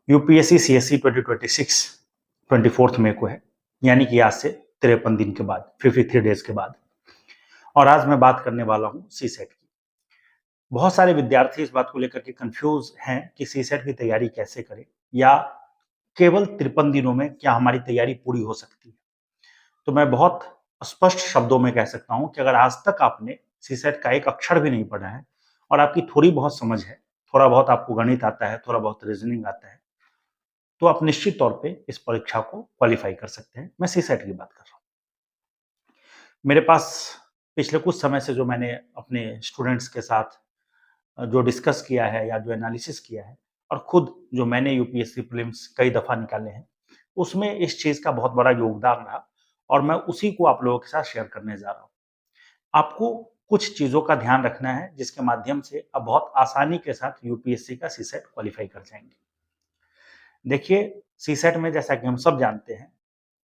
UPSC CSC 2026 24 मई को है, यानी कि आज से 53 दिन के बाद, 53 डेज के बाद। और आज मैं बात करने वाला हूं सी सेट की। बहुत सारे विद्यार्थी इस बात को लेकर के कंफ्यूज हैं कि सी सेट की तैयारी कैसे करें, या केवल 53 दिनों में क्या हमारी तैयारी पूरी हो सकती है। तो मैं बहुत स्पष्ट शब्दों में कह सकता हूं कि अगर आज तक आपने सी सेट का एक अक्षर भी नहीं पढ़ा है और आपकी थोड़ी बहुत समझ है, थोड़ा बहुत आपको गणित आता है, थोड़ा बहुत रीजनिंग आता है, तो आप निश्चित तौर पे इस परीक्षा को क्वालिफाई कर सकते हैं। मैं सी सेट की बात कर रहा हूँ। मेरे पास पिछले कुछ समय से जो मैंने अपने स्टूडेंट्स के साथ जो डिस्कस किया है या जो एनालिसिस किया है, और खुद जो मैंने यूपीएससी प्रीलिम्स कई दफा निकाले हैं, उसमें इस चीज का बहुत बड़ा योगदान रहा और मैं उसी को आप लोगों के साथ शेयर करने जा रहा हूँ। आपको कुछ चीजों का ध्यान रखना है जिसके माध्यम से आप बहुत आसानी के साथ यूपीएससी का सी सेट क्वालिफाई कर जाएंगे। देखिए, सी सेट में जैसा कि हम सब जानते हैं,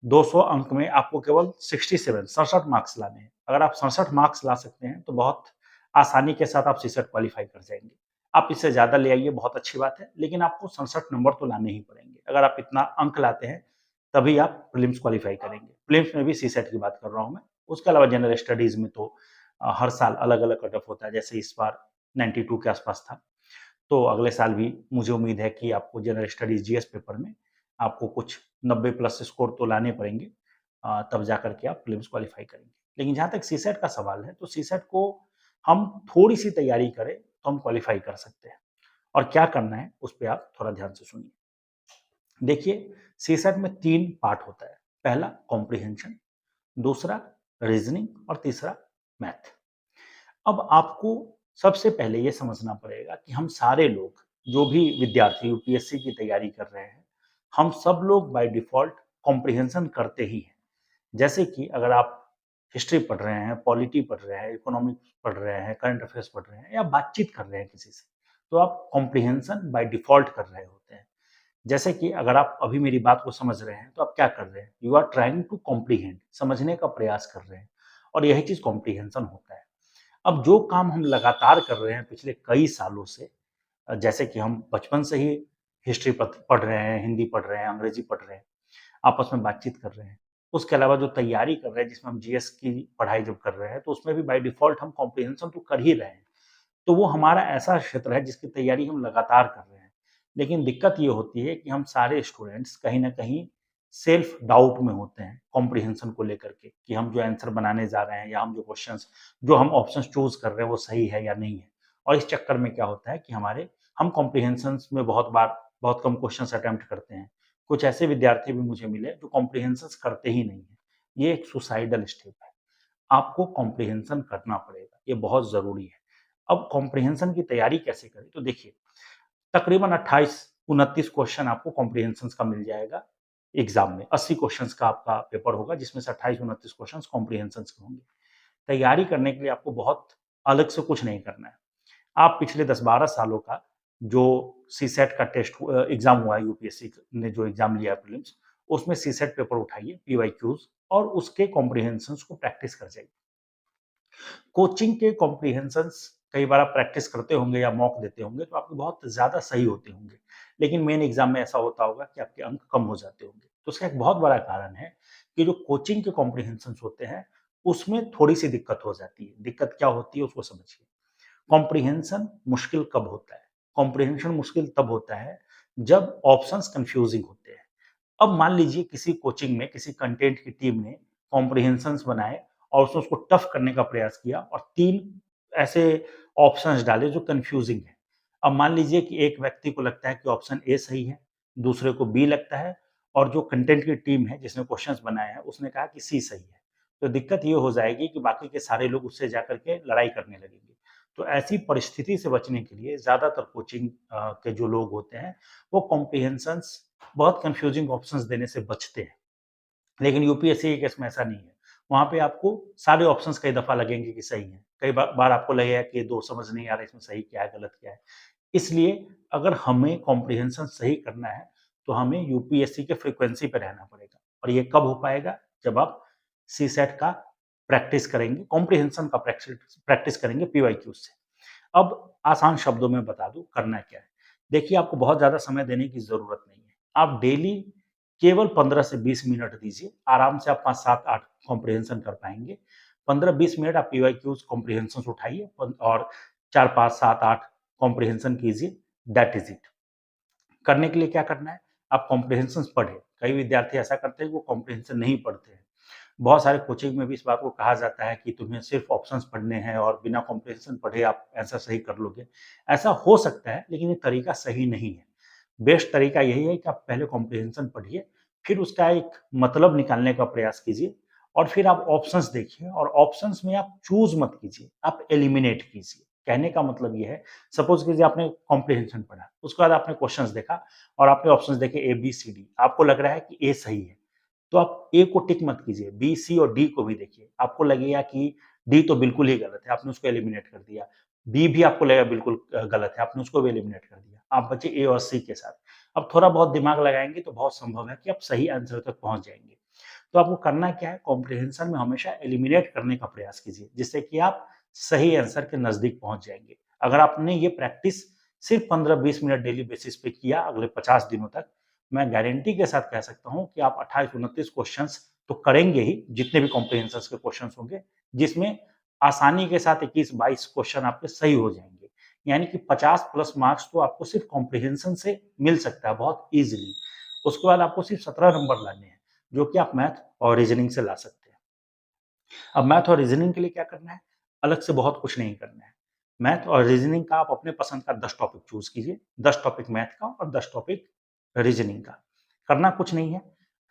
200 अंक में आपको केवल 67 मार्क्स लाने हैं। अगर आप 67 मार्क्स ला सकते हैं तो बहुत आसानी के साथ आप सीसेट क्वालिफाई कर जाएंगे। आप इससे ज्यादा ले आइए, बहुत अच्छी बात है, लेकिन आपको 67 नंबर तो लाने ही पड़ेंगे। अगर आप इतना अंक लाते हैं तभी आप प्रीलिम्स क्वालिफाई करेंगे। प्रीलिम्स में भी सीसेट की बात कर रहा हूं मैं। उसके अलावा जनरल स्टडीज में तो हर साल अलग अलग कट ऑफ होता है। जैसे इस बार 92 के आसपास था, तो अगले साल भी मुझे उम्मीद है कि आपको जनरल स्टडीज जीएस पेपर में आपको कुछ 90 प्लस स्कोर तो लाने पड़ेंगे, तब जाकर के आप प्रीलिम्स क्वालिफाई करेंगे। लेकिन जहाँ तक सीसेट का सवाल है, तो सीसेट को हम थोड़ी सी तैयारी करें तो हम क्वालिफाई कर सकते हैं। और क्या करना है उस पर आप थोड़ा ध्यान से सुनिए। देखिए, सीसेट में 3 पार्ट होता है। पहला कॉम्प्रिहेंशन, दूसरा रीजनिंग और तीसरा मैथ। अब आपको सबसे पहले ये समझना पड़ेगा कि हम सारे लोग, जो भी विद्यार्थी यूपीएससी की तैयारी कर रहे हैं, हम सब लोग बाय डिफॉल्ट कॉम्प्रिहेंशन करते ही हैं। जैसे कि अगर आप हिस्ट्री पढ़ रहे हैं, पॉलिटी पढ़ रहे हैं, इकोनॉमिक्स पढ़ रहे हैं, करंट अफेयर्स पढ़ रहे हैं, या बातचीत कर रहे हैं किसी से, तो आप कॉम्प्रिहेंशन बाय डिफॉल्ट कर रहे होते हैं। जैसे कि अगर आप अभी मेरी बात को समझ रहे हैं तो आप क्या कर रहे हैं, you are trying to comprehend, समझने का प्रयास कर रहे हैं, और यही चीज कॉम्प्रिहेंशन होता है। अब जो काम हम लगातार कर रहे हैं पिछले कई सालों से, जैसे कि हम बचपन से ही हिस्ट्री पढ़ रहे हैं, हिंदी पढ़ रहे हैं, अंग्रेजी पढ़ रहे हैं, आपस में बातचीत कर रहे हैं, उसके अलावा जो तैयारी कर रहे हैं जिसमें हम जीएस की पढ़ाई जब कर रहे हैं, तो उसमें भी बाय डिफॉल्ट हम कॉम्प्रिहेंशन तो कर ही रहे हैं। तो वो हमारा ऐसा क्षेत्र है जिसकी तैयारी हम लगातार कर रहे हैं। लेकिन दिक्कत ये होती है कि हम सारे स्टूडेंट्स कहीं ना कहीं सेल्फ डाउट में होते हैं कॉम्प्रिहेंशन को लेकर के, कि हम जो आंसर बनाने जा रहे हैं या हम जो क्वेश्चंस, जो हम ऑप्शंस चूज कर रहे हैं, वो सही है या नहीं है। और इस चक्कर में क्या होता है कि हम कॉम्प्रिहेंशन में बहुत बार बहुत कम क्वेश्चंस अटेम्प्ट करते हैं। कुछ ऐसे विद्यार्थी भी मुझे मिले जो कॉम्प्रिहेंशन करते ही नहीं है। ये एक सुसाइडल स्टेप है। आपको कॉम्प्रिहेंशन करना पड़ेगा, ये बहुत जरूरी है। अब कॉम्प्रिहेंशन की तैयारी कैसे करें, तो देखिए, तकरीबन 28-29 क्वेश्चन आपको कॉम्प्रिहेंशन का मिल जाएगा। एग्जाम में 80 क्वेश्चन का आपका पेपर होगा, जिसमें से 28-29 क्वेश्चन कॉम्प्रिहेंशन के होंगे। तैयारी करने के लिए आपको बहुत अलग से कुछ नहीं करना है। आप पिछले 10-12 सालों का जो सी सेट का टेस्ट एग्जाम हुआ है, यूपीएससी ने जो एग्जाम लिया है प्रीलिम्स, उसमें सी सेट पेपर उठाइए, पीवाईक्यूज, और उसके कॉम्प्रिहेंशन को प्रैक्टिस कर जाइए। कोचिंग के कॉम्प्रिहेंशन कई बार आप प्रैक्टिस करते होंगे या मॉक देते होंगे, तो आपके बहुत ज्यादा सही होते होंगे। लेकिन मेन एग्जाम में ऐसा होता होगा कि आपके अंक कम हो जाते होंगे। तो उसका एक बहुत बड़ा कारण है कि जो कोचिंग के कॉम्प्रिहेंशन होते हैं, उसमें थोड़ी सी दिक्कत हो जाती है। दिक्कत क्या होती है उसको समझिए। कॉम्प्रिहेंशन मुश्किल कब होता है? कॉम्प्रिहेंशन मुश्किल तब होता है जब ऑप्शंस कंफ्यूजिंग होते हैं। अब मान लीजिए किसी कोचिंग में किसी कंटेंट की टीम ने कॉम्प्रिहेंशन बनाए और उसने उसको टफ करने का प्रयास किया, और 3 ऐसे ऑप्शंस डाले जो कंफ्यूजिंग है। अब मान लीजिए कि एक व्यक्ति को लगता है कि ऑप्शन ए सही है, दूसरे को बी लगता है, और जो कंटेंट की टीम है जिसने क्वेश्चंस बनाए हैं उसने कहा कि सी सही है। तो दिक्कत ये हो जाएगी कि बाकी के सारे लोग उससे जाकर के लड़ाई करने लगेंगे। तो ऐसी परिस्थिति से बचने के लिए ज्यादातर कोचिंग के जो लोग होते हैं, वो कॉम्प्रिहेंशन बहुत कंफ्यूजिंग ऑप्शंस देने से बचते हैं। लेकिन यूपीएससी के केस में ऐसा नहीं है। वहां पे आपको सारे ऑप्शंस कई दफा लगेंगे कि सही है, कई बार आपको लगेगा कि ये दो समझ नहीं आ रहा, इसमें सही क्या है गलत क्या है। इसलिए अगर हमें कॉम्प्रिहेंशन सही करना है, तो हमें यूपीएससी के फ्रीक्वेंसी पे रहना पड़ेगा। और ये कब हो पाएगा? जब आप सी सेट का प्रैक्टिस करेंगे, कॉम्प्रिहेंशन का प्रैक्टिस करेंगे पीवाईक्यू से। अब आसान शब्दों में बता दूं करना क्या है। देखिए, आपको बहुत ज़्यादा समय देने की ज़रूरत नहीं है। आप डेली केवल 15 से 20 मिनट दीजिए, आराम से आप 5, 7, 8 कॉम्प्रिहेंशन कर पाएँगे। 15-20 मिनट आप पीवाईक्यूज़ कॉम्प्रिहेंशन्स उठाइए और 4, 5, 7, 8 कॉम्प्रिहेंशन कीजिए, दैट इज़ इट। करने के लिए क्या करना है? आप कॉम्प्रिहेंशन्स पढ़ें। कई विद्यार्थी ऐसा करते हैं कि वो कॉम्प्रिहेंशन नहीं पढ़ते हैं। बहुत सारे कोचिंग में भी इस बात को कहा जाता है कि तुम्हें सिर्फ ऑप्शंस पढ़ने हैं और बिना कॉम्प्रिहेंशन पढ़े आप आंसर सही कर लोगे। ऐसा हो सकता है, लेकिन ये तरीका सही नहीं है। बेस्ट तरीका यही है कि आप पहले कॉम्प्रिहेंशन पढ़िए, फिर उसका एक मतलब निकालने का प्रयास कीजिए और फिर आप ऑप्शंस देखिए और ऑप्शंस में आप चूज़ मत कीजिए, आप एलिमिनेट कीजिए। कहने का मतलब ये है, सपोज़ कीजिए आपने कॉम्प्रिहेंशन पढ़ा, उसके बाद आपने क्वेश्चंस देखा और आपने ऑप्शंस देखे ए, बी, सी, डी। आपको लग रहा है कि ए सही है, तो आप ए को टिक मत कीजिए, बी, सी और डी को भी देखिए। आपको लगेगा कि डी तो बिल्कुल ही गलत है, आपने उसको एलिमिनेट कर दिया। बी भी आपको लगेगा बिल्कुल गलत है, आपने उसको भी एलिमिनेट कर दिया। आप बचे ए और सी के साथ। अब थोड़ा बहुत दिमाग लगाएँगे तो बहुत संभव है कि आप सही आंसर तक पहुँच जाएँगे। तो आपको करना क्या है, कॉम्प्रिहेंशन में हमेशा एलिमिनेट करने का प्रयास कीजिए, जिससे कि आप सही आंसर के नज़दीक पहुँच जाएँगे। अगर आपने ये प्रैक्टिस सिर्फ 15-20 मिनट डेली बेसिस पे किया अगले 50 दिनों तक, मैं गारंटी के साथ कह सकता हूँ कि आप 28-29 क्वेश्चंस तो करेंगे ही, जितने भी कॉम्प्रिहेंशन्स के क्वेश्चंस होंगे, जिसमें आसानी के साथ 21-22 क्वेश्चन आपके सही हो जाएँगे। यानी कि 50 प्लस मार्क्स तो आपको सिर्फ कॉम्प्रिहेंशन से मिल सकता है बहुत ईज़िली। उसके बाद आपको सिर्फ 17 नंबर लाने हैं, जो कि आप मैथ और रीजनिंग से ला सकते हैं। अब मैथ और रीजनिंग के लिए क्या करना है? अलग से बहुत कुछ नहीं करना है। मैथ और रीजनिंग का आप अपने पसंद का 10 टॉपिक चूज़ कीजिए, 10 टॉपिक मैथ का और 10 टॉपिक रीजनिंग का। करना कुछ नहीं है।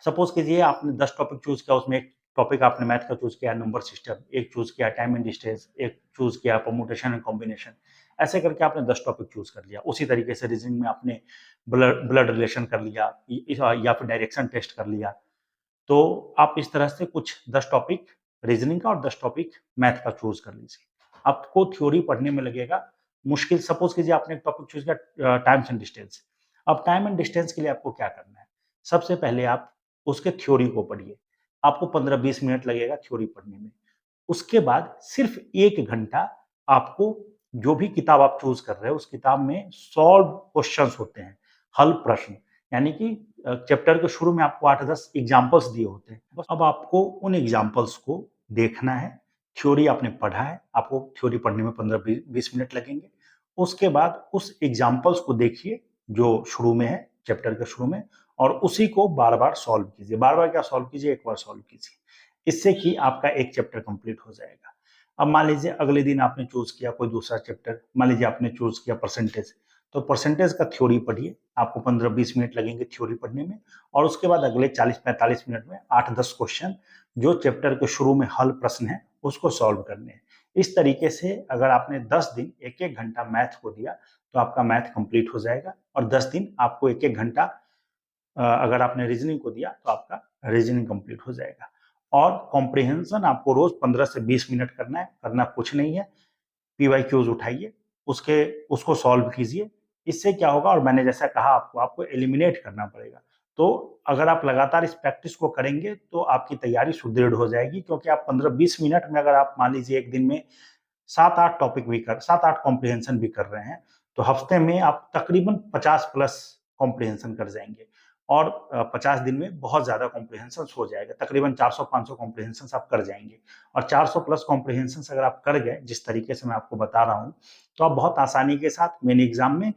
सपोज़ कीजिए आपने 10 टॉपिक चूज़ किया, उसमें एक टॉपिक आपने मैथ का चूज़ किया नंबर सिस्टम, एक चूज़ किया टाइम एंड डिस्टेंस, एक चूज़ किया परम्यूटेशन एंड कॉम्बिनेशन। ऐसे करके आपने 10 टॉपिक चूज़ कर लिया। उसी तरीके से रीजनिंग में आपने ब्लड ब्लड रिलेशन कर लिया या फिर डायरेक्शन टेस्ट कर लिया। तो आप इस तरह से कुछ 10 टॉपिक रीजनिंग का और 10 टॉपिक मैथ का चूज़ कर लीजिए। आपको थ्योरी पढ़ने में लगेगा मुश्किल। सपोज़ कीजिए आपने एक टॉपिक चूज़ किया टाइम्स एंड डिस्टेंस। अब टाइम एंड डिस्टेंस के लिए आपको क्या करना है? सबसे पहले आप उसके थ्योरी को पढ़िए। आपको 15-20 मिनट लगेगा थ्योरी पढ़ने में। उसके बाद सिर्फ 1 घंटा आपको जो भी किताब आप चूज़ कर रहे हो, उस किताब में सॉल्व क्वेश्चन्स होते हैं, हल प्रश्न। यानी कि चैप्टर के शुरू में आपको 8-10 एग्ज़ाम्पल्स दिए होते हैं। बस अब आपको उन एग्ज़ाम्पल्स को देखना है। थ्योरी आपने पढ़ा है, आपको थ्योरी पढ़ने में 15-20 मिनट लगेंगे। उसके बाद उस एग्ज़ाम्पल्स को देखिए, जो शुरू में है, चैप्टर के शुरू में, और उसी को बार-बार सॉल्व कीजिए। बार-बार क्या सॉल्व कीजिए? एक बार सॉल्व कीजिए। इससे कि आपका एक चैप्टर कंप्लीट हो जाएगा। अब मान लीजिए अगले दिन आपने चूज़ किया कोई दूसरा चैप्टर, मान लीजिए आपने चूज़ किया परसेंटेज, तो परसेंटेज का थ्योरी पढ़िए, आपको 15-20 मिनट लगेंगे थ्योरी पढ़ने में और उसके बाद अगले 40-45 मिनट में 8-10 क्वेश्चन जो चैप्टर के शुरू में हल प्रश्न है, उसको सॉल्व करने हैं। इस तरीके से अगर आपने 10 दिन 1-1 घंटा मैथ को दिया, तो आपका मैथ कंप्लीट हो जाएगा और 10 दिन आपको 1-1 घंटा अगर आपने रीजनिंग को दिया तो आपका रीजनिंग कंप्लीट हो जाएगा। और कॉम्प्रिहेंशन आपको रोज 15 से 20 मिनट करना है, करना कुछ नहीं है। पीवाईक्यूज उठाइए, उसके उसको सॉल्व कीजिए। इससे क्या होगा, और मैंने जैसा कहा आपको एलिमिनेट करना पड़ेगा। तो अगर आप लगातार इस प्रैक्टिस को करेंगे तो आपकी तैयारी सुदृढ़ हो जाएगी, क्योंकि आप 15-20 मिनट में अगर आप मान लीजिए एक दिन में 7-8 टॉपिक भी कर 7-8 कॉम्प्रिहेंशन भी कर रहे हैं, तो हफ्ते में आप तकरीबन 50 प्लस कॉम्प्रिहेंशन कर जाएँगे और 50 दिन में बहुत ज़्यादा कॉम्प्रिहेंशन्स हो जाएगा। तकरीबन 400-500 कॉम्प्रिहेंशन्स आप कर जाएँगे और 400 प्लस कॉम्प्रिहेंशन्स अगर आप कर गए, जिस तरीके से मैं आपको बता रहा हूँ, तो आप बहुत आसानी के साथ मेन एग्ज़ाम में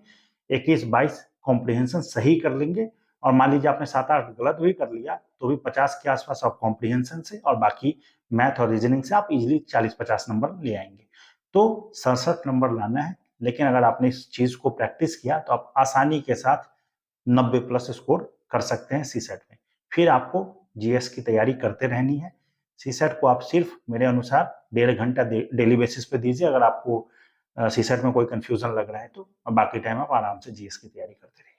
21-22 कॉम्प्रिहेंशन सही कर लेंगे और मान लीजिए आपने 7-8 गलत भी कर लिया, तो भी 50 के आस-पास आप कॉम्प्रिहेंशन से और बाकी मैथ और रीजनिंग से आप इज़िली 40-50 नंबर ले आएँगे। तो 67 नंबर लाना है, लेकिन अगर आपने इस चीज़ को प्रैक्टिस किया तो आप आसानी के साथ 90 प्लस स्कोर कर सकते हैं सीसेट में। फिर आपको जीएस की तैयारी करते रहनी है। सीसेट को आप सिर्फ मेरे अनुसार 1.5 घंटा डेली बेसिस पे दीजिए। अगर आपको सीसेट में कोई कंफ्यूजन लग रहा है तो बाकी टाइम आप आराम से जीएस की तैयारी करते रहिए।